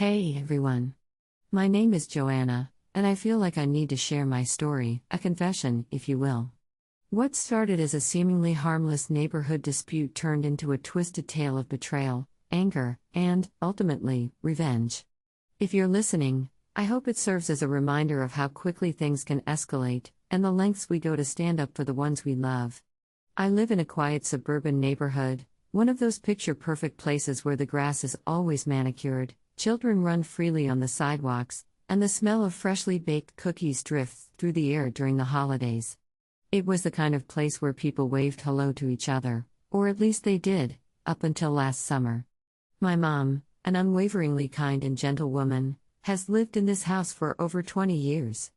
Hey everyone. My name is Joanna, and I feel like I need to share my story, a confession, if you will. What started as a seemingly harmless neighborhood dispute turned into a twisted tale of betrayal, anger, and, ultimately, revenge. If you're listening, I hope it serves as a reminder of how quickly things can escalate, and the lengths we go to stand up for the ones we love. I live in a quiet suburban neighborhood, one of those picture-perfect places where the grass is always manicured, children run freely on the sidewalks, and the smell of freshly baked cookies drifts through the air during the holidays. It was the kind of place where people waved hello to each other, or at least they did, up until last summer. My mom, an unwaveringly kind and gentle woman, has lived in this house for over 20 years.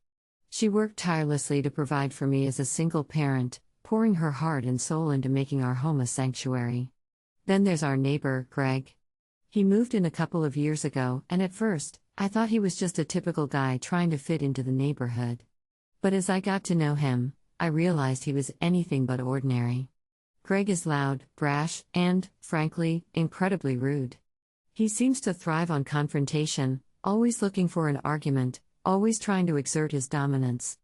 She worked tirelessly to provide for me as a single parent, pouring her heart and soul into making our home a sanctuary. Then there's our neighbor, Greg. He moved in a couple of years ago, and at first, I thought he was just a typical guy trying to fit into the neighborhood. But as I got to know him, I realized he was anything but ordinary. Greg is loud, brash, and, frankly, incredibly rude. He seems to thrive on confrontation, always looking for an argument, always trying to exert his dominance.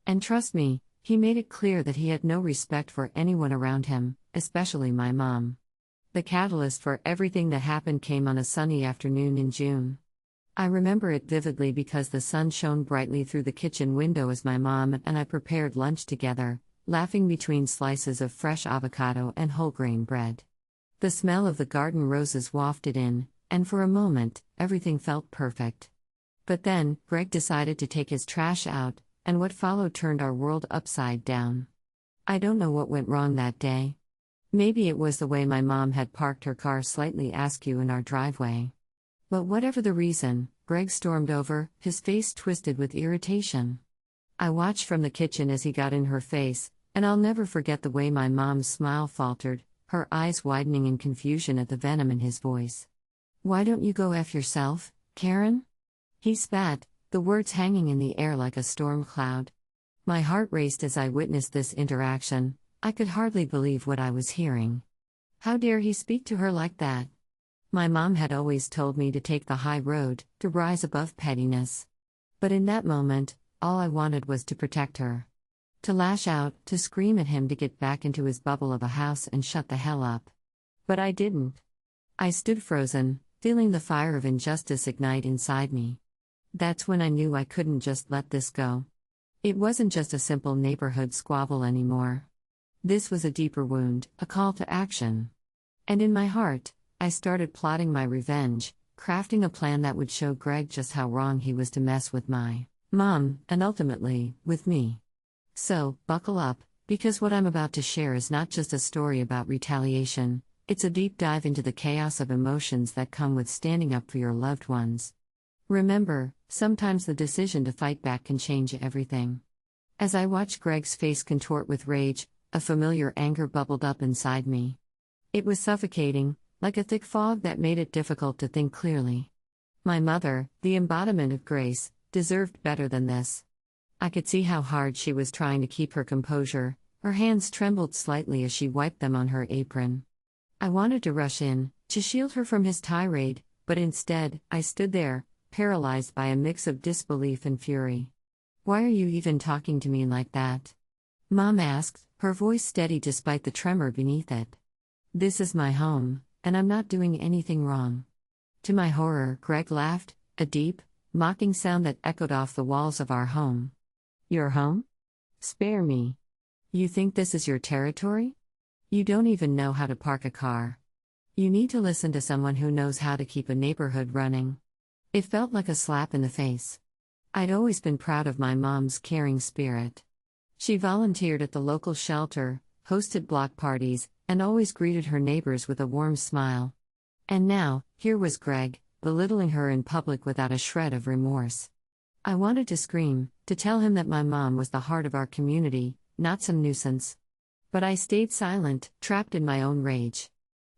And trust me, he made it clear that he had no respect for anyone around him, especially my mom. The catalyst for everything that happened came on a sunny afternoon in June. I remember it vividly because the sun shone brightly through the kitchen window as my mom and I prepared lunch together, laughing between slices of fresh avocado and whole grain bread. The smell of the garden roses wafted in, and for a moment, everything felt perfect. But then, Greg decided to take his trash out, and what followed turned our world upside down. I don't know what went wrong that day. Maybe it was the way my mom had parked her car slightly askew in our driveway. But whatever the reason, Greg stormed over, his face twisted with irritation. I watched from the kitchen as he got in her face, and I'll never forget the way my mom's smile faltered, her eyes widening in confusion at the venom in his voice. "Why don't you go F yourself, Karen?" He spat, the words hanging in the air like a storm cloud. My heart raced as I witnessed this interaction. I could hardly believe what I was hearing. How dare he speak to her like that? My mom had always told me to take the high road, to rise above pettiness. But in that moment, all I wanted was to protect her. To lash out, to scream at him to get back into his bubble of a house and shut the hell up. But I didn't. I stood frozen, feeling the fire of injustice ignite inside me. That's when I knew I couldn't just let this go. It wasn't just a simple neighborhood squabble anymore. This was a deeper wound, a call to action. And in my heart, I started plotting my revenge, crafting a plan that would show Greg just how wrong he was to mess with my mom, and ultimately, with me. So, buckle up, because what I'm about to share is not just a story about retaliation, it's a deep dive into the chaos of emotions that come with standing up for your loved ones. Remember, sometimes the decision to fight back can change everything. As I watched Greg's face contort with rage, a familiar anger bubbled up inside me. It was suffocating, like a thick fog that made it difficult to think clearly. My mother, the embodiment of grace, deserved better than this. I could see how hard she was trying to keep her composure. Her hands trembled slightly as she wiped them on her apron. I wanted to rush in, to shield her from his tirade, but instead, I stood there, paralyzed by a mix of disbelief and fury. "Why are you even talking to me like that?" Mom asked, her voice steady despite the tremor beneath it. "This is my home, and I'm not doing anything wrong." To my horror, Greg laughed, a deep, mocking sound that echoed off the walls of our home. "Your home? Spare me. You think this is your territory? You don't even know how to park a car. You need to listen to someone who knows how to keep a neighborhood running." It felt like a slap in the face. I'd always been proud of my mom's caring spirit. She volunteered at the local shelter, hosted block parties, and always greeted her neighbors with a warm smile. And now, here was Greg, belittling her in public without a shred of remorse. I wanted to scream, to tell him that my mom was the heart of our community, not some nuisance. But I stayed silent, trapped in my own rage.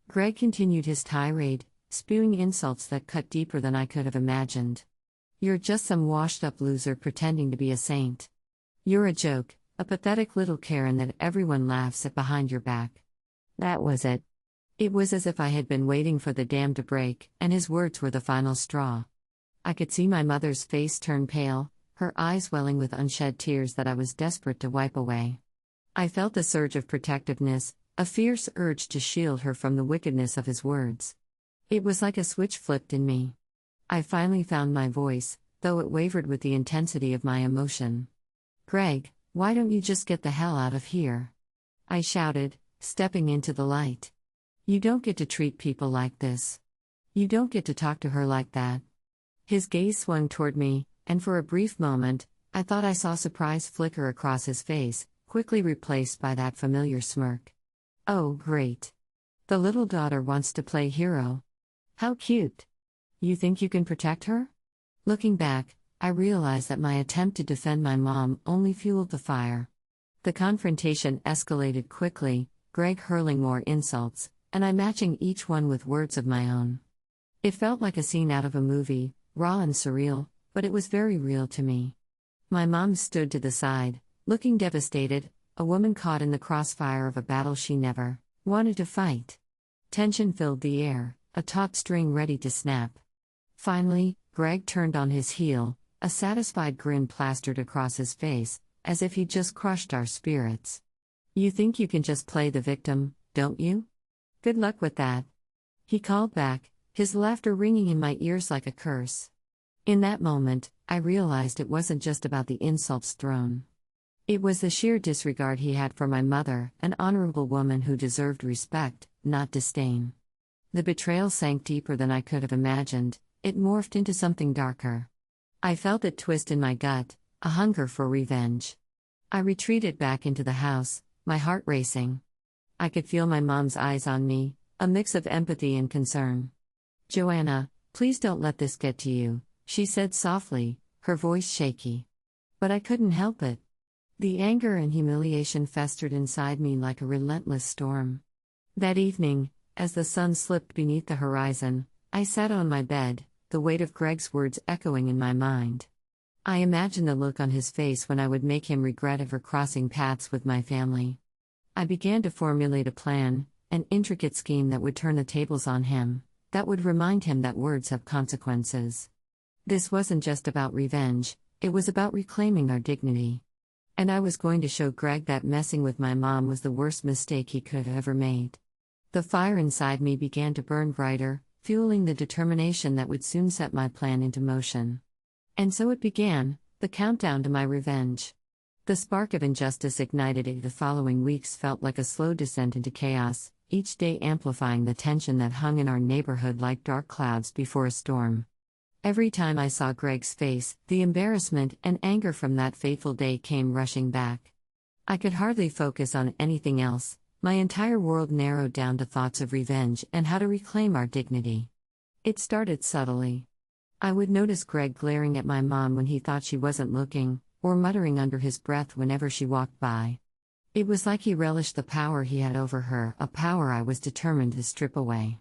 Greg continued his tirade, spewing insults that cut deeper than I could have imagined. "You're just some washed-up loser pretending to be a saint. You're a joke, a pathetic little Karen that everyone laughs at behind your back." That was it. It was as if I had been waiting for the dam to break, and his words were the final straw. I could see my mother's face turn pale, her eyes welling with unshed tears that I was desperate to wipe away. I felt a surge of protectiveness, a fierce urge to shield her from the wickedness of his words. It was like a switch flipped in me. I finally found my voice, though it wavered with the intensity of my emotion. "Greg, why don't you just get the hell out of here?" I shouted, stepping into the light. "You don't get to treat people like this. You don't get to talk to her like that." His gaze swung toward me, and for a brief moment, I thought I saw surprise flicker across his face, quickly replaced by that familiar smirk. "Oh, great. The little daughter wants to play hero. How cute. You think you can protect her?" Looking back, I realized that my attempt to defend my mom only fueled the fire. The confrontation escalated quickly, Greg hurling more insults, and I matching each one with words of my own. It felt like a scene out of a movie, raw and surreal, but it was very real to me. My mom stood to the side, looking devastated, a woman caught in the crossfire of a battle she never wanted to fight. Tension filled the air, a taut string ready to snap. Finally, Greg turned on his heel, a satisfied grin plastered across his face, as if he'd just crushed our spirits. "You think you can just play the victim, don't you? Good luck with that," he called back, his laughter ringing in my ears like a curse. In that moment, I realized it wasn't just about the insults thrown. It was the sheer disregard he had for my mother, an honorable woman who deserved respect, not disdain. The betrayal sank deeper than I could have imagined, it morphed into something darker. I felt it twist in my gut, a hunger for revenge. I retreated back into the house, my heart racing. I could feel my mom's eyes on me, a mix of empathy and concern. "Joanna, please don't let this get to you," she said softly, her voice shaky. But I couldn't help it. The anger and humiliation festered inside me like a relentless storm. That evening, as the sun slipped beneath the horizon, I sat on my bed, the weight of Greg's words echoing in my mind. I imagined the look on his face when I would make him regret ever crossing paths with my family. I began to formulate a plan, an intricate scheme that would turn the tables on him, that would remind him that words have consequences. This wasn't just about revenge, it was about reclaiming our dignity. And I was going to show Greg that messing with my mom was the worst mistake he could have ever made. The fire inside me began to burn brighter, fueling the determination that would soon set my plan into motion. And so it began, the countdown to my revenge. The spark of injustice ignited in the following weeks felt like a slow descent into chaos, each day amplifying the tension that hung in our neighborhood like dark clouds before a storm. Every time I saw Greg's face, the embarrassment and anger from that fateful day came rushing back. I could hardly focus on anything else. My entire world narrowed down to thoughts of revenge and how to reclaim our dignity. It started subtly. I would notice Greg glaring at my mom when he thought she wasn't looking, or muttering under his breath whenever she walked by. It was like he relished the power he had over her, a power I was determined to strip away.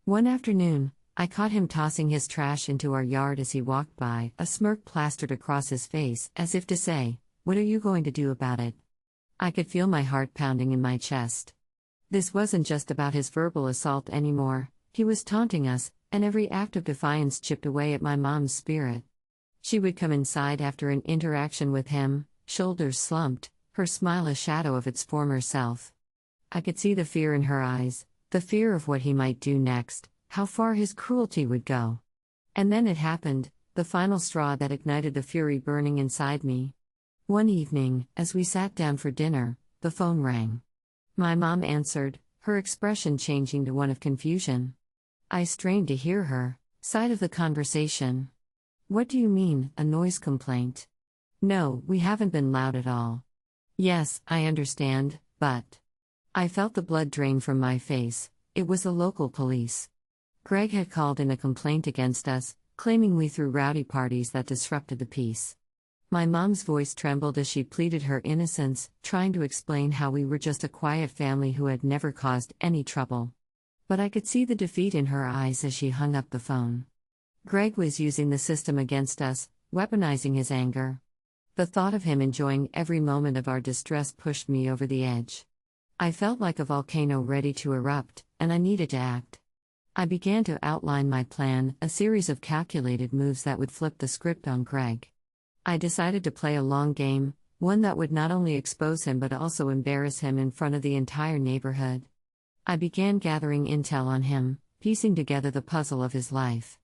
One afternoon, I caught him tossing his trash into our yard as he walked by, a smirk plastered across his face, as if to say, "What are you going to do about it?" I could feel my heart pounding in my chest. This wasn't just about his verbal assault anymore, he was taunting us, and every act of defiance chipped away at my mom's spirit. She would come inside after an interaction with him, shoulders slumped, her smile a shadow of its former self. I could see the fear in her eyes, the fear of what he might do next, how far his cruelty would go. And then it happened, the final straw that ignited the fury burning inside me. One evening, as we sat down for dinner, the phone rang. My mom answered, her expression changing to one of confusion. I strained to hear her side of the conversation. "What do you mean, a noise complaint?" "No, we haven't been loud at all." "Yes, I understand, but..." I felt the blood drain from my face. It was the local police. Greg had called in a complaint against us, claiming we threw rowdy parties that disrupted the peace. My mom's voice trembled as she pleaded her innocence, trying to explain how we were just a quiet family who had never caused any trouble. But I could see the defeat in her eyes as she hung up the phone. Greg was using the system against us, weaponizing his anger. The thought of him enjoying every moment of our distress pushed me over the edge. I felt like a volcano ready to erupt, and I needed to act. I began to outline my plan, a series of calculated moves that would flip the script on Greg. I decided to play a long game, one that would not only expose him but also embarrass him in front of the entire neighborhood. I began gathering intel on him, piecing together the puzzle of his life.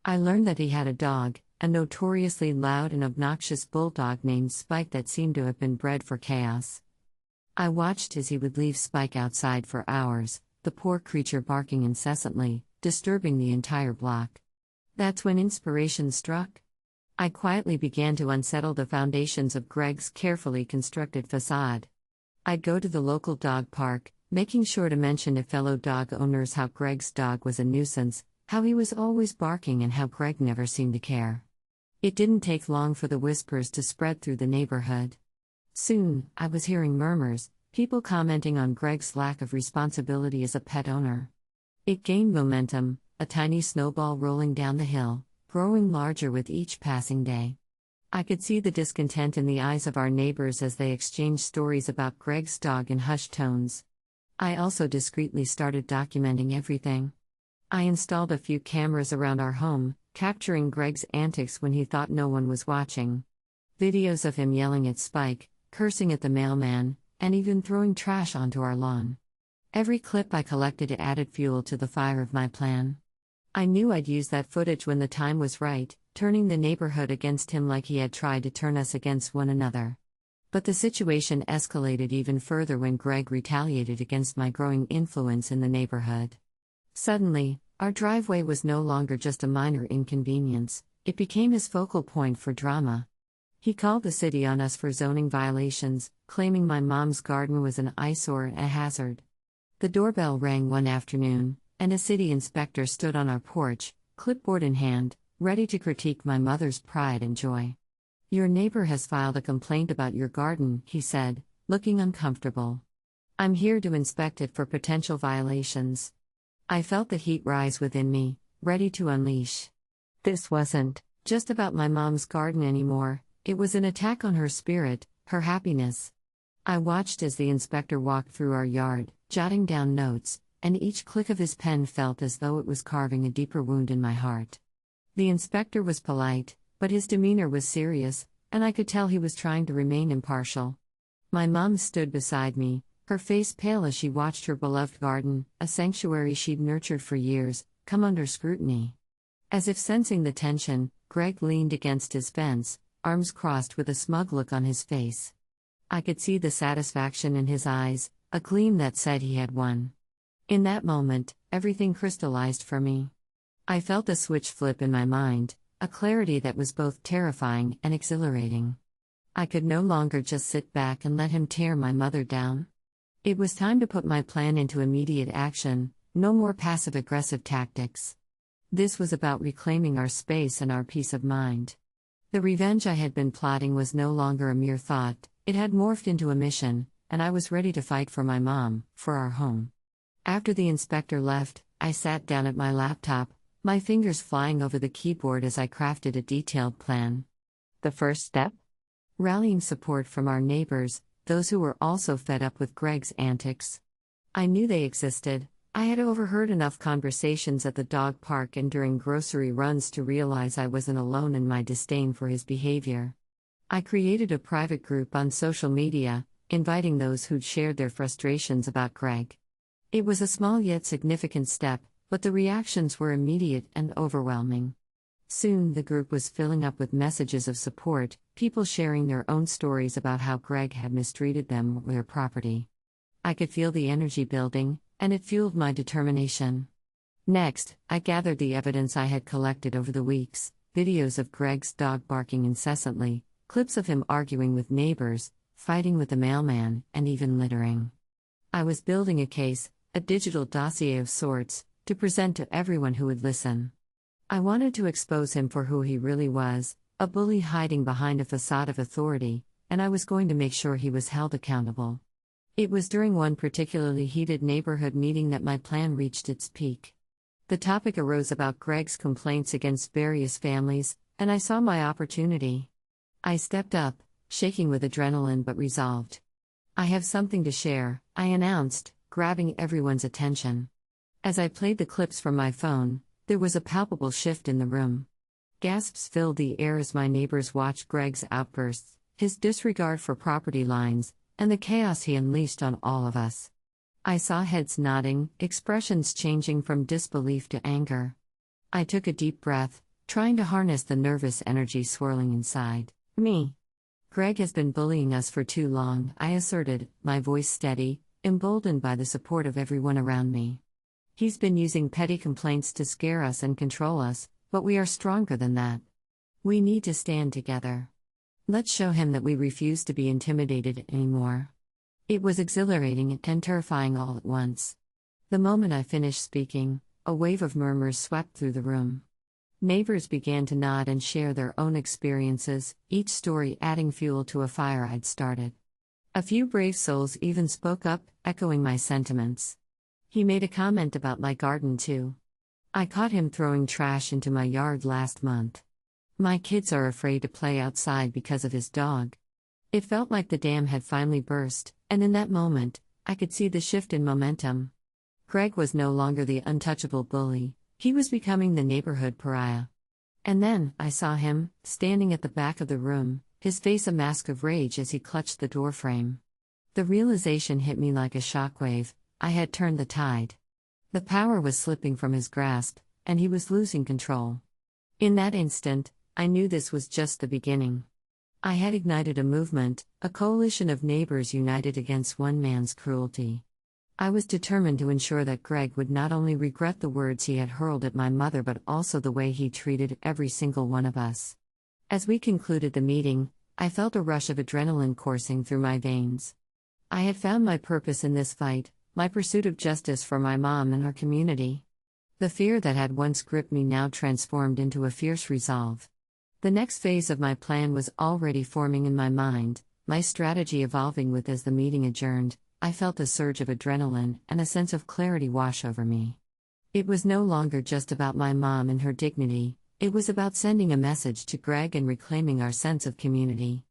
I learned that he had a dog, a notoriously loud and obnoxious bulldog named Spike that seemed to have been bred for chaos. I watched as he would leave Spike outside for hours, the poor creature barking incessantly, disturbing the entire block. That's when inspiration struck. I quietly began to unsettle the foundations of Greg's carefully constructed facade. I'd go to the local dog park, making sure to mention to fellow dog owners how Greg's dog was a nuisance, how he was always barking, and how Greg never seemed to care. It didn't take long for the whispers to spread through the neighborhood. Soon, I was hearing murmurs, people commenting on Greg's lack of responsibility as a pet owner. It gained momentum, a tiny snowball rolling down the hill, growing larger with each passing day. I could see the discontent in the eyes of our neighbors as they exchanged stories about Greg's dog in hushed tones. I also discreetly started documenting everything. I installed a few cameras around our home, capturing Greg's antics when he thought no one was watching. Videos of him yelling at Spike, cursing at the mailman, and even throwing trash onto our lawn. Every clip I collected added fuel to the fire of my plan. I knew I'd use that footage when the time was right, turning the neighborhood against him like he had tried to turn us against one another. But the situation escalated even further when Greg retaliated against my growing influence in the neighborhood. Suddenly, our driveway was no longer just a minor inconvenience, it became his focal point for drama. He called the city on us for zoning violations, claiming my mom's garden was an eyesore and a hazard. The doorbell rang one afternoon, and a city inspector stood on our porch, clipboard in hand, ready to critique my mother's pride and joy. "Your neighbor has filed a complaint about your garden," he said, looking uncomfortable. "I'm here to inspect it for potential violations." I felt the heat rise within me, ready to unleash. This wasn't just about my mom's garden anymore, it was an attack on her spirit, her happiness. I watched as the inspector walked through our yard, jotting down notes, and each click of his pen felt as though it was carving a deeper wound in my heart. The inspector was polite, but his demeanor was serious, and I could tell he was trying to remain impartial. My mom stood beside me, her face pale as she watched her beloved garden, a sanctuary she'd nurtured for years, come under scrutiny. As if sensing the tension, Greg leaned against his fence, arms crossed with a smug look on his face. I could see the satisfaction in his eyes, a gleam that said he had won. In that moment, everything crystallized for me. I felt a switch flip in my mind, a clarity that was both terrifying and exhilarating. I could no longer just sit back and let him tear my mother down. It was time to put my plan into immediate action, no more passive-aggressive tactics. This was about reclaiming our space and our peace of mind. The revenge I had been plotting was no longer a mere thought, it had morphed into a mission, and I was ready to fight for my mom, for our home. After the inspector left, I sat down at my laptop, my fingers flying over the keyboard as I crafted a detailed plan. The first step? Rallying support from our neighbors, those who were also fed up with Greg's antics. I knew they existed. I had overheard enough conversations at the dog park and during grocery runs to realize I wasn't alone in my disdain for his behavior. I created a private group on social media, inviting those who'd shared their frustrations about Greg. It was a small yet significant step, but the reactions were immediate and overwhelming. Soon the group was filling up with messages of support, people sharing their own stories about how Greg had mistreated them or their property. I could feel the energy building, and it fueled my determination. Next, I gathered the evidence I had collected over the weeks, videos of Greg's dog barking incessantly, clips of him arguing with neighbors, fighting with the mailman, and even littering. I was building a case, a digital dossier of sorts, to present to everyone who would listen. I wanted to expose him for who he really was, a bully hiding behind a facade of authority, and I was going to make sure he was held accountable. It was during one particularly heated neighborhood meeting that my plan reached its peak. The topic arose about Greg's complaints against various families, and I saw my opportunity. I stepped up, shaking with adrenaline but resolved. "I have something to share," I announced, grabbing everyone's attention. As I played the clips from my phone, there was a palpable shift in the room. Gasps filled the air as my neighbors watched Greg's outbursts, his disregard for property lines, and the chaos he unleashed on all of us. I saw heads nodding, expressions changing from disbelief to anger. I took a deep breath, trying to harness the nervous energy swirling inside me. Greg has been bullying us for too long, I asserted, my voice steady, emboldened by the support of everyone around me. He's been using petty complaints to scare us and control us, but we are stronger than that. We need to stand together. Let's show him that we refuse to be intimidated anymore. It was exhilarating and terrifying all at once. The moment I finished speaking, a wave of murmurs swept through the room. Neighbors began to nod and share their own experiences, each story adding fuel to a fire I'd started. A few brave souls even spoke up, echoing my sentiments. He made a comment about my garden too. I caught him throwing trash into my yard last month. My kids are afraid to play outside because of his dog. It felt like the dam had finally burst, and in that moment, I could see the shift in momentum. Greg was no longer the untouchable bully, he was becoming the neighborhood pariah. And then, I saw him, standing at the back of the room, his face a mask of rage as he clutched the doorframe. The realization hit me like a shockwave, I had turned the tide. The power was slipping from his grasp, and he was losing control. In that instant, I knew this was just the beginning. I had ignited a movement, a coalition of neighbors united against one man's cruelty. I was determined to ensure that Greg would not only regret the words he had hurled at my mother but also the way he treated every single one of us. As we concluded the meeting, I felt a rush of adrenaline coursing through my veins. I had found my purpose in this fight, my pursuit of justice for my mom and our community. The fear that had once gripped me now transformed into a fierce resolve. The next phase of my plan was already forming in my mind, my strategy evolving with as the meeting adjourned. I felt a surge of adrenaline and a sense of clarity wash over me. It was no longer just about my mom and her dignity, it was about sending a message to Greg and reclaiming our sense of community.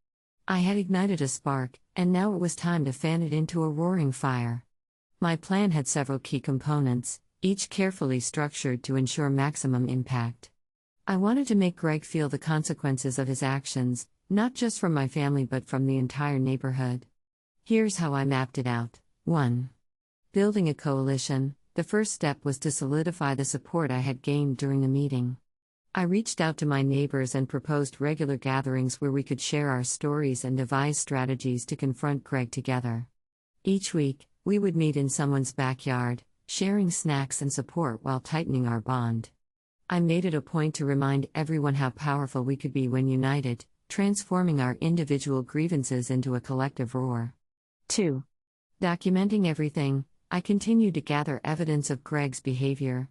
I had ignited a spark, and now it was time to fan it into a roaring fire. My plan had several key components, each carefully structured to ensure maximum impact. I wanted to make Greg feel the consequences of his actions, not just from my family but from the entire neighborhood. Here's how I mapped it out. 1. Building a coalition. The first step was to solidify the support I had gained during the meeting. I reached out to my neighbors and proposed regular gatherings where we could share our stories and devise strategies to confront Greg together. Each week, we would meet in someone's backyard, sharing snacks and support while tightening our bond. I made it a point to remind everyone how powerful we could be when united, transforming our individual grievances into a collective roar. 2. Documenting everything. I continued to gather evidence of Greg's behavior.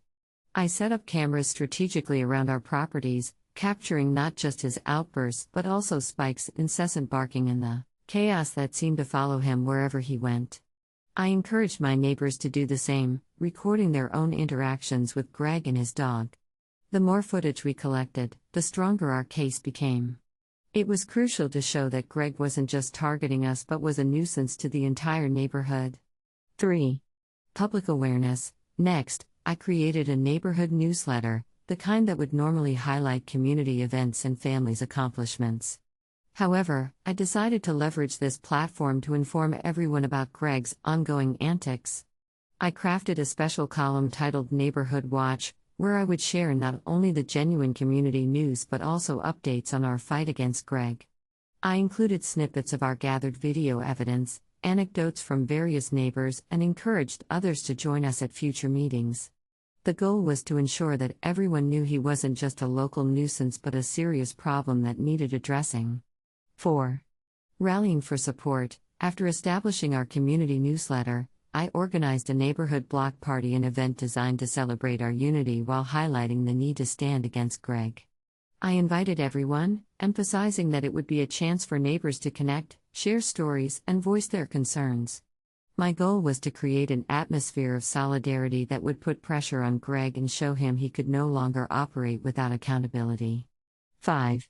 I set up cameras strategically around our properties, capturing not just his outbursts but also Spike's incessant barking and the chaos that seemed to follow him wherever he went. I encouraged my neighbors to do the same, recording their own interactions with Greg and his dog. The more footage we collected, the stronger our case became. It was crucial to show that Greg wasn't just targeting us but was a nuisance to the entire neighborhood. 3. Public awareness. Next, I created a neighborhood newsletter, the kind that would normally highlight community events and families' accomplishments. However, I decided to leverage this platform to inform everyone about Greg's ongoing antics. I crafted a special column titled Neighborhood Watch, where I would share not only the genuine community news but also updates on our fight against Greg. I included snippets of our gathered video evidence, anecdotes from various neighbors, and encouraged others to join us at future meetings. The goal was to ensure that everyone knew he wasn't just a local nuisance but a serious problem that needed addressing. 4. Rallying for support. After establishing our community newsletter, I organized a neighborhood block party, an event designed to celebrate our unity while highlighting the need to stand against Greg. I invited everyone, emphasizing that it would be a chance for neighbors to connect, share stories, and voice their concerns. My goal was to create an atmosphere of solidarity that would put pressure on Greg and show him he could no longer operate without accountability. 5.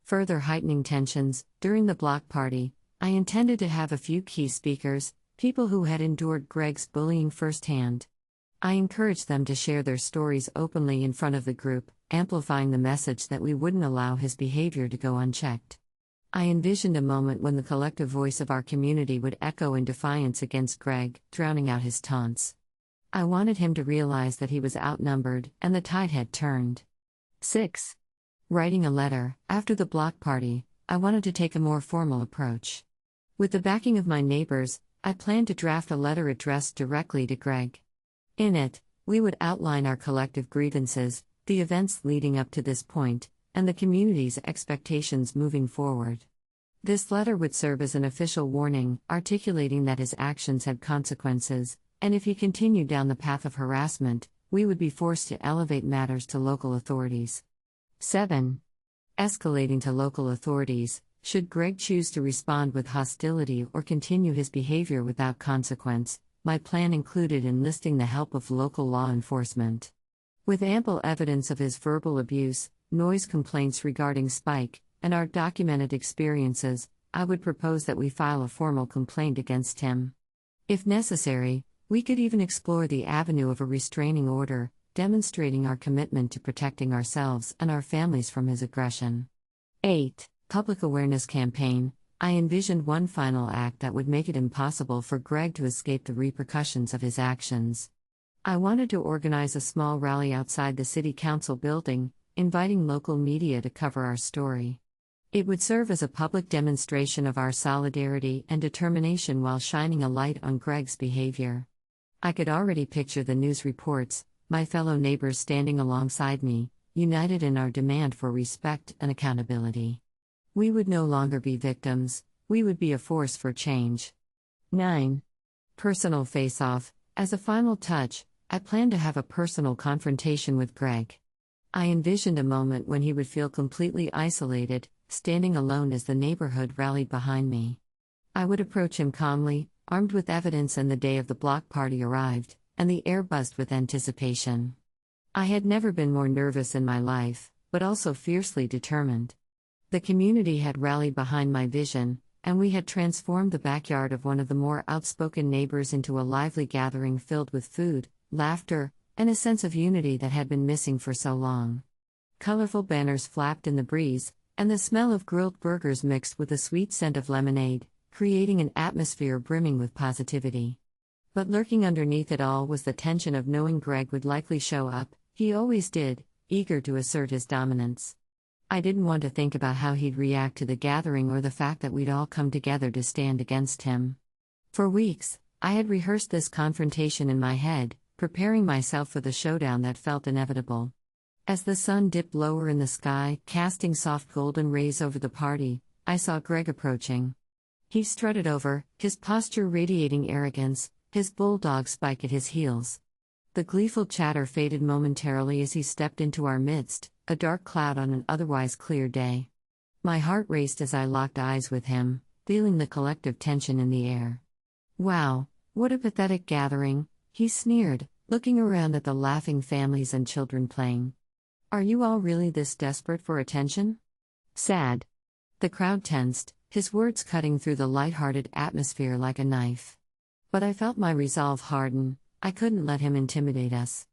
Further heightening tensions. During the block party, I intended to have a few key speakers, people who had endured Greg's bullying firsthand. I encouraged them to share their stories openly in front of the group, amplifying the message that we wouldn't allow his behavior to go unchecked. I envisioned a moment when the collective voice of our community would echo in defiance against Greg, drowning out his taunts. I wanted him to realize that he was outnumbered and the tide had turned. 6. Writing a letter. After the block party, I wanted to take a more formal approach. With the backing of my neighbors, I planned to draft a letter addressed directly to Greg. In it, we would outline our collective grievances, the events leading up to this point, and the community's expectations moving forward. This letter would serve as an official warning, articulating that his actions had consequences, and if he continued down the path of harassment, we would be forced to elevate matters to local authorities. 7. Escalating to local authorities. Should Greg choose to respond with hostility or continue his behavior without consequence, my plan included enlisting the help of local law enforcement. With ample evidence of his verbal abuse, noise complaints regarding Spike, and our documented experiences, I would propose that we file a formal complaint against him. If necessary, we could even explore the avenue of a restraining order, demonstrating our commitment to protecting ourselves and our families from his aggression. 8. Public awareness campaign. I envisioned one final act that would make it impossible for Greg to escape the repercussions of his actions. I wanted to organize a small rally outside the city council building, inviting local media to cover our story. It would serve as a public demonstration of our solidarity and determination while shining a light on Greg's behavior. I could already picture the news reports, my fellow neighbors standing alongside me, united in our demand for respect and accountability. We would no longer be victims, we would be a force for change. 9. Personal face-off. As a final touch, I planned to have a personal confrontation with Greg. I envisioned a moment when he would feel completely isolated, standing alone as the neighborhood rallied behind me. I would approach him calmly, armed with evidence, and the day of the block party arrived, and the air buzzed with anticipation. I had never been more nervous in my life, but also fiercely determined. The community had rallied behind my vision, and we had transformed the backyard of one of the more outspoken neighbors into a lively gathering filled with food, laughter, and a sense of unity that had been missing for so long. Colorful banners flapped in the breeze, and the smell of grilled burgers mixed with the sweet scent of lemonade, creating an atmosphere brimming with positivity. But lurking underneath it all was the tension of knowing Greg would likely show up. He always did, eager to assert his dominance. I didn't want to think about how he'd react to the gathering or the fact that we'd all come together to stand against him. For weeks, I had rehearsed this confrontation in my head, preparing myself for the showdown that felt inevitable. As the sun dipped lower in the sky, casting soft golden rays over the party, I saw Greg approaching. He strutted over, his posture radiating arrogance, his bulldog Spike at his heels. The gleeful chatter faded momentarily as he stepped into our midst, a dark cloud on an otherwise clear day. My heart raced as I locked eyes with him, feeling the collective tension in the air. "Wow, what a pathetic gathering," he sneered, looking around at the laughing families and children playing. "Are you all really this desperate for attention?" "Sad." The crowd tensed, his words cutting through the light-hearted atmosphere like a knife. But I felt my resolve harden. I couldn't let him intimidate us.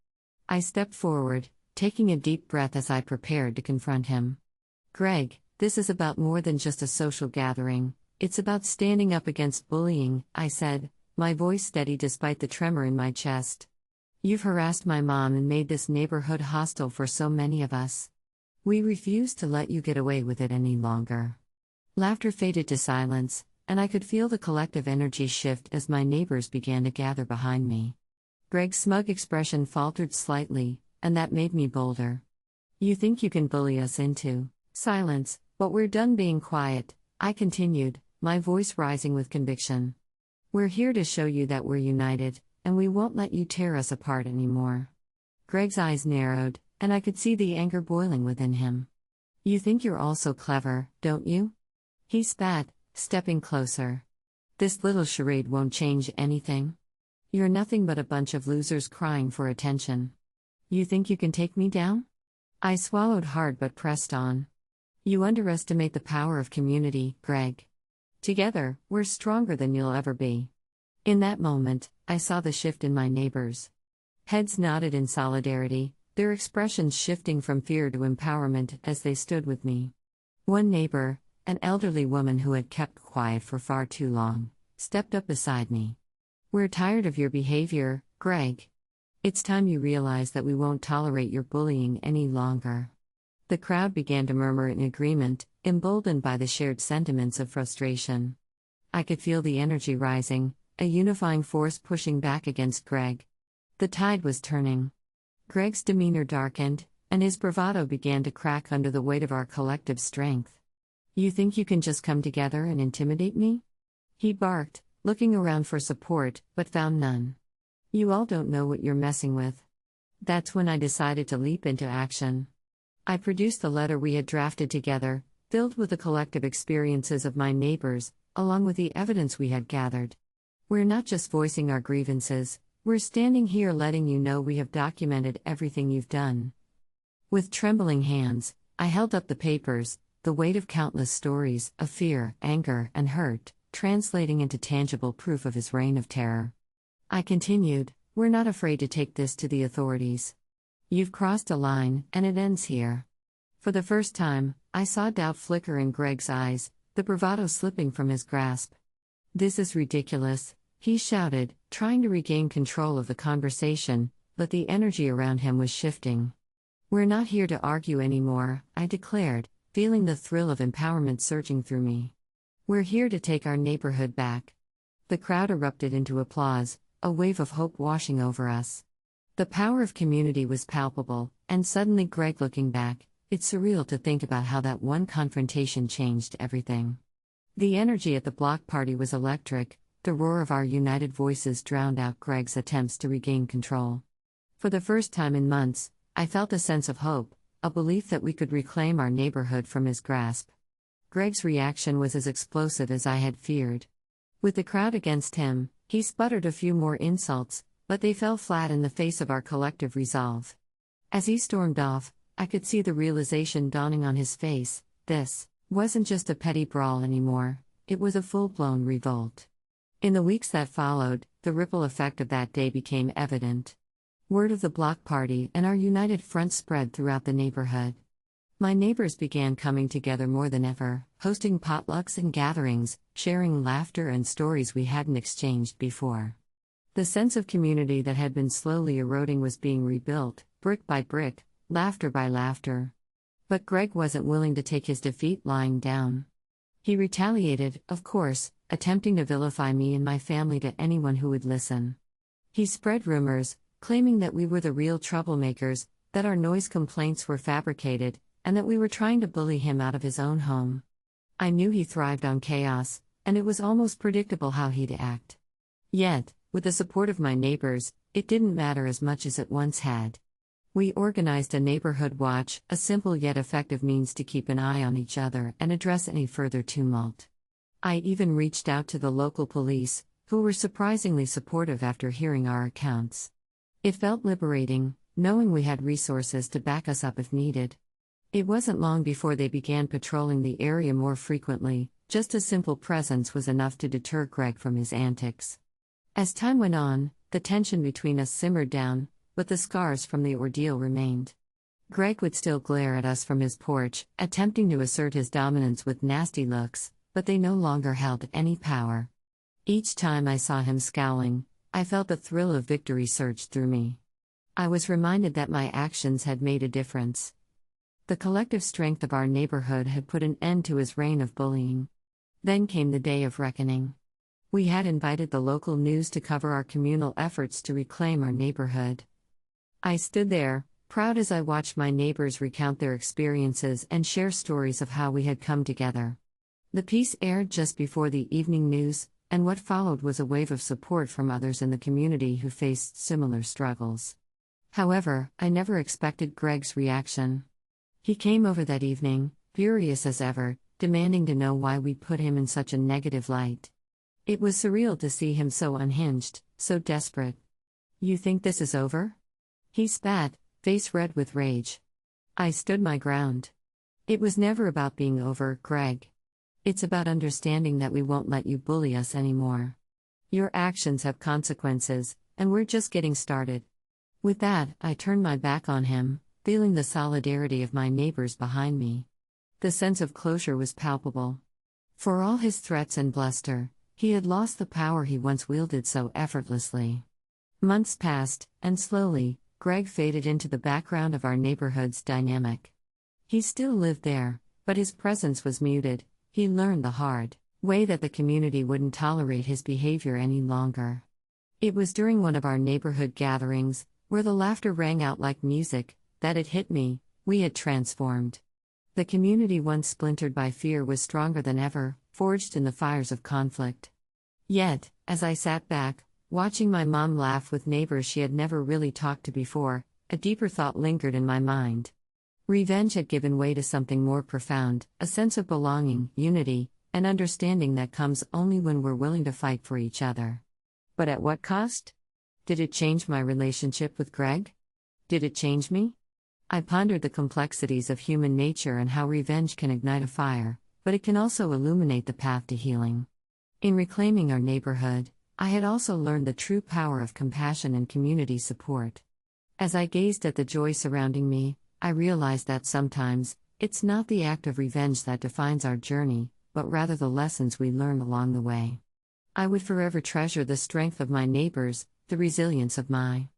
I stepped forward, taking a deep breath as I prepared to confront him. "Greg, this is about more than just a social gathering. It's about standing up against bullying," I said, my voice steady despite the tremor in my chest. "You've harassed my mom and made this neighborhood hostile for so many of us. We refuse to let you get away with it any longer." Laughter faded to silence, and I could feel the collective energy shift as my neighbors began to gather behind me. Greg's smug expression faltered slightly, and that made me bolder. "You think you can bully us into silence, but we're done being quiet," I continued, my voice rising with conviction. "We're here to show you that we're united, and we won't let you tear us apart anymore." Greg's eyes narrowed, and I could see the anger boiling within him. "You think you're all so clever, don't you?" He spat, stepping closer. "This little charade won't change anything. You're nothing but a bunch of losers crying for attention. You think you can take me down?" I swallowed hard but pressed on. "You underestimate the power of community, Greg. Together, we're stronger than you'll ever be." In that moment, I saw the shift in my neighbors. Heads nodded in solidarity, their expressions shifting from fear to empowerment as they stood with me. One neighbor, an elderly woman who had kept quiet for far too long, stepped up beside me. "We're tired of your behavior, Greg. It's time you realize that we won't tolerate your bullying any longer." The crowd began to murmur in agreement, emboldened by the shared sentiments of frustration. I could feel the energy rising, a unifying force pushing back against Greg. The tide was turning. Greg's demeanor darkened, and his bravado began to crack under the weight of our collective strength. "You think you can just come together and intimidate me?" he barked, looking around for support, but found none. "You all don't know what you're messing with." That's when I decided to leap into action. I produced the letter we had drafted together, filled with the collective experiences of my neighbors, along with the evidence we had gathered. "We're not just voicing our grievances, we're standing here letting you know we have documented everything you've done." With trembling hands, I held up the papers, the weight of countless stories of fear, anger, and hurt, translating into tangible proof of his reign of terror. I continued, "We're not afraid to take this to the authorities. You've crossed a line, and it ends here." For the first time, I saw doubt flicker in Greg's eyes, the bravado slipping from his grasp. "This is ridiculous," he shouted, trying to regain control of the conversation, but the energy around him was shifting. "We're not here to argue anymore," I declared, feeling the thrill of empowerment surging through me. "We're here to take our neighborhood back." The crowd erupted into applause, a wave of hope washing over us. The power of community was palpable, and suddenly Greg looking back, it's surreal to think about how that one confrontation changed everything. The energy at the block party was electric, the roar of our united voices drowned out Greg's attempts to regain control. For the first time in months, I felt a sense of hope, a belief that we could reclaim our neighborhood from his grasp. Greg's reaction was as explosive as I had feared. With the crowd against him, he sputtered a few more insults, but they fell flat in the face of our collective resolve. As he stormed off, I could see the realization dawning on his face: this wasn't just a petty brawl anymore, it was a full-blown revolt. In the weeks that followed, the ripple effect of that day became evident. Word of the block party and our united front spread throughout the neighborhood. My neighbors began coming together more than ever, hosting potlucks and gatherings, sharing laughter and stories we hadn't exchanged before. The sense of community that had been slowly eroding was being rebuilt, brick by brick, laughter by laughter. But Greg wasn't willing to take his defeat lying down. He retaliated, of course, attempting to vilify me and my family to anyone who would listen. He spread rumors, claiming that we were the real troublemakers, that our noise complaints were fabricated, and that we were trying to bully him out of his own home. I knew he thrived on chaos, and it was almost predictable how he'd act. Yet, with the support of my neighbors, it didn't matter as much as it once had. We organized a neighborhood watch, a simple yet effective means to keep an eye on each other and address any further tumult. I even reached out to the local police, who were surprisingly supportive after hearing our accounts. It felt liberating, knowing we had resources to back us up if needed. It wasn't long before they began patrolling the area more frequently, just a simple presence was enough to deter Greg from his antics. As time went on, the tension between us simmered down, but the scars from the ordeal remained. Greg would still glare at us from his porch, attempting to assert his dominance with nasty looks, but they no longer held any power. Each time I saw him scowling, I felt the thrill of victory surge through me. I was reminded that my actions had made a difference. The collective strength of our neighborhood had put an end to his reign of bullying. Then came the day of reckoning. We had invited the local news to cover our communal efforts to reclaim our neighborhood. I stood there, proud as I watched my neighbors recount their experiences and share stories of how we had come together. The piece aired just before the evening news, and what followed was a wave of support from others in the community who faced similar struggles. However, I never expected Greg's reaction. He came over that evening, furious as ever, demanding to know why we put him in such a negative light. It was surreal to see him so unhinged, so desperate. "You think this is over?" he spat, face red with rage. I stood my ground. "It was never about being over, Greg. It's about understanding that we won't let you bully us anymore. Your actions have consequences, and we're just getting started." With that, I turned my back on him, feeling the solidarity of my neighbors behind me. The sense of closure was palpable. For all his threats and bluster, he had lost the power he once wielded so effortlessly. Months passed, and slowly, Greg faded into the background of our neighborhood's dynamic. He still lived there, but his presence was muted. He learned the hard way that the community wouldn't tolerate his behavior any longer. It was during one of our neighborhood gatherings, where the laughter rang out like music, that it hit me: we had transformed. The community once splintered by fear was stronger than ever, forged in the fires of conflict. Yet, as I sat back, watching my mom laugh with neighbors she had never really talked to before, a deeper thought lingered in my mind. Revenge had given way to something more profound, a sense of belonging, unity, and understanding that comes only when we're willing to fight for each other. But at what cost? Did it change my relationship with Greg? Did it change me? I pondered the complexities of human nature and how revenge can ignite a fire, but it can also illuminate the path to healing. In reclaiming our neighborhood, I had also learned the true power of compassion and community support. As I gazed at the joy surrounding me, I realized that sometimes, it's not the act of revenge that defines our journey, but rather the lessons we learn along the way. I would forever treasure the strength of my neighbors, the resilience of my